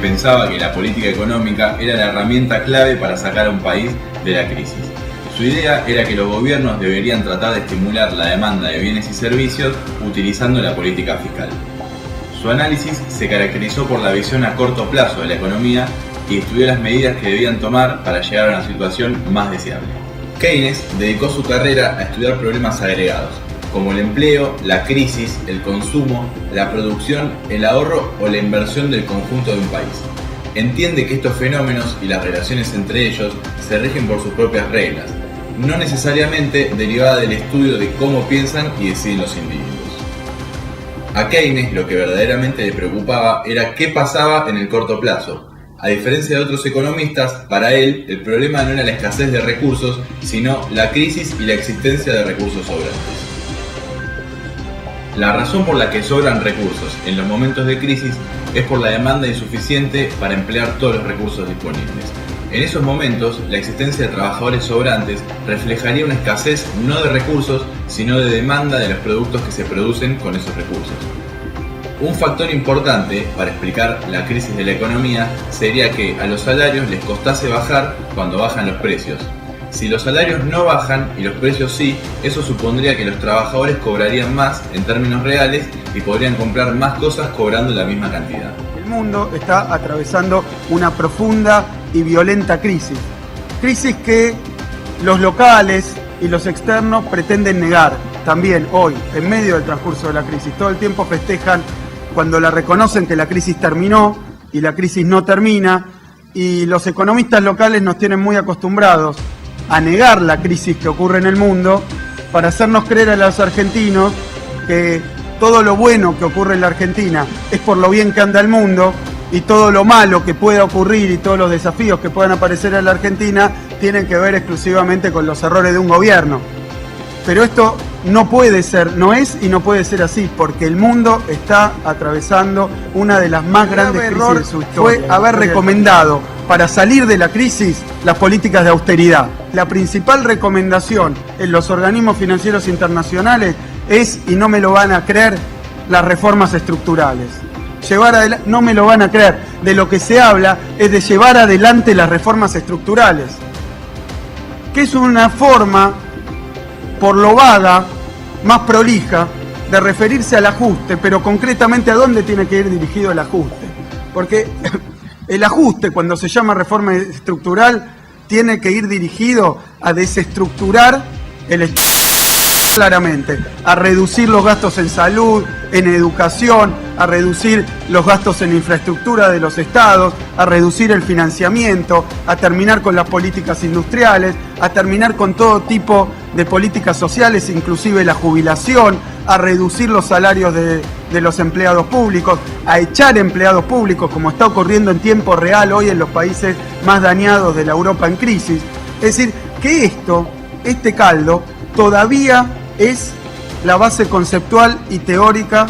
pensaba que la política económica era la herramienta clave para sacar a un país de la crisis. Su idea era que los gobiernos deberían tratar de estimular la demanda de bienes y servicios utilizando la política fiscal. Su análisis se caracterizó por la visión a corto plazo de la economía y estudió las medidas que debían tomar para llegar a una situación más deseable. Keynes dedicó su carrera a estudiar problemas agregados, como el empleo, la crisis, el consumo, la producción, el ahorro o la inversión del conjunto de un país. Entiende que estos fenómenos y las relaciones entre ellos se rigen por sus propias reglas, no necesariamente derivada del estudio de cómo piensan y deciden los individuos. A Keynes lo que verdaderamente le preocupaba era qué pasaba en el corto plazo. A diferencia de otros economistas, para él el problema no era la escasez de recursos, sino la crisis y la existencia de recursos sobrantes. La razón por la que sobran recursos en los momentos de crisis es por la demanda insuficiente para emplear todos los recursos disponibles. En esos momentos, la existencia de trabajadores sobrantes reflejaría una escasez no de recursos, sino de demanda de los productos que se producen con esos recursos. Un factor importante para explicar la crisis de la economía sería que a los salarios les costase bajar cuando bajan los precios. Si los salarios no bajan y los precios sí, eso supondría que los trabajadores cobrarían más en términos reales y podrían comprar más cosas cobrando la misma cantidad. El mundo está atravesando una profunda y violenta crisis. Crisis que los locales y los externos pretenden negar. También hoy, en medio del transcurso de la crisis, todo el tiempo festejan cuando la reconocen que la crisis terminó y la crisis no termina, y los economistas locales nos tienen muy acostumbrados a negar la crisis que ocurre en el mundo para hacernos creer a los argentinos que todo lo bueno que ocurre en la Argentina es por lo bien que anda el mundo y todo lo malo que pueda ocurrir y todos los desafíos que puedan aparecer en la Argentina tienen que ver exclusivamente con los errores de un gobierno. Pero esto no puede ser, no es y no puede ser así, porque el mundo está atravesando una de las más grandes crisis de su historia. Fue haber recomendado para salir de la crisis las políticas de austeridad. La principal recomendación en los organismos financieros internacionales es, y no me lo van a creer, las reformas estructurales. No me lo van a creer, de lo que se habla es de llevar adelante las reformas estructurales, que es una forma, por lo vaga, más prolija, de referirse al ajuste, pero concretamente a dónde tiene que ir dirigido el ajuste. Porque el ajuste, cuando se llama reforma estructural, tiene que ir dirigido a desestructurar el Estado, claramente, a reducir los gastos en salud, en educación, a reducir los gastos en infraestructura de los estados, a reducir el financiamiento, a terminar con las políticas industriales, a terminar con todo tipo de políticas sociales, inclusive la jubilación, a reducir los salarios de los empleados públicos, a echar empleados públicos, como está ocurriendo en tiempo real hoy en los países más dañados de la Europa en crisis. Es decir, que este caldo, todavía es la base conceptual y teórica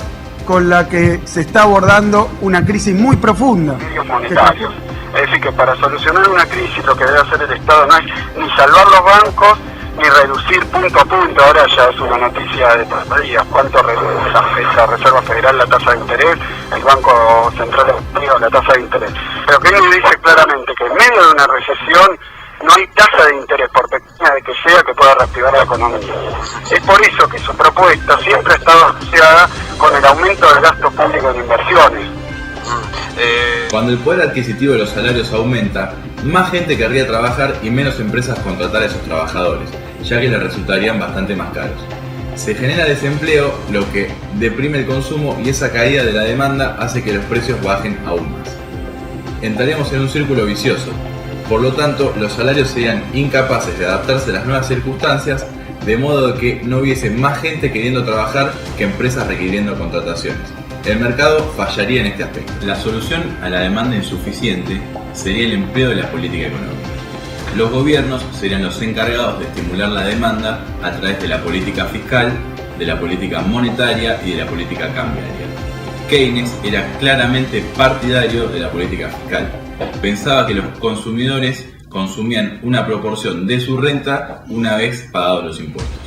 con la que se está abordando una crisis muy profunda. Monetarios. Es decir, que para solucionar una crisis lo que debe hacer el Estado no es ni salvar los bancos ni reducir punto a punto. Ahora ya es una noticia de 3 días cuánto reduce la Reserva Federal la tasa de interés, el Banco Central Europeo la tasa de interés. Pero que él dice claramente que en medio de una recesión no hay tasa de interés, por pequeña de que sea, que pueda reactivar la economía. Es por eso que su propuesta siempre ha estado asociada con el aumento del gasto público en inversiones. Cuando el poder adquisitivo de los salarios aumenta, más gente querría trabajar y menos empresas contratar a esos trabajadores, ya que les resultarían bastante más caros. Se genera desempleo, lo que deprime el consumo, y esa caída de la demanda hace que los precios bajen aún más. Entraríamos en un círculo vicioso. Por lo tanto, los salarios serían incapaces de adaptarse a las nuevas circunstancias, de modo que no hubiese más gente queriendo trabajar que empresas requiriendo contrataciones. El mercado fallaría en este aspecto. La solución a la demanda insuficiente sería el empleo de la política económica. Los gobiernos serían los encargados de estimular la demanda a través de la política fiscal, de la política monetaria y de la política cambiaria. Keynes era claramente partidario de la política fiscal. Pensaba que los consumidores consumían una proporción de su renta una vez pagados los impuestos.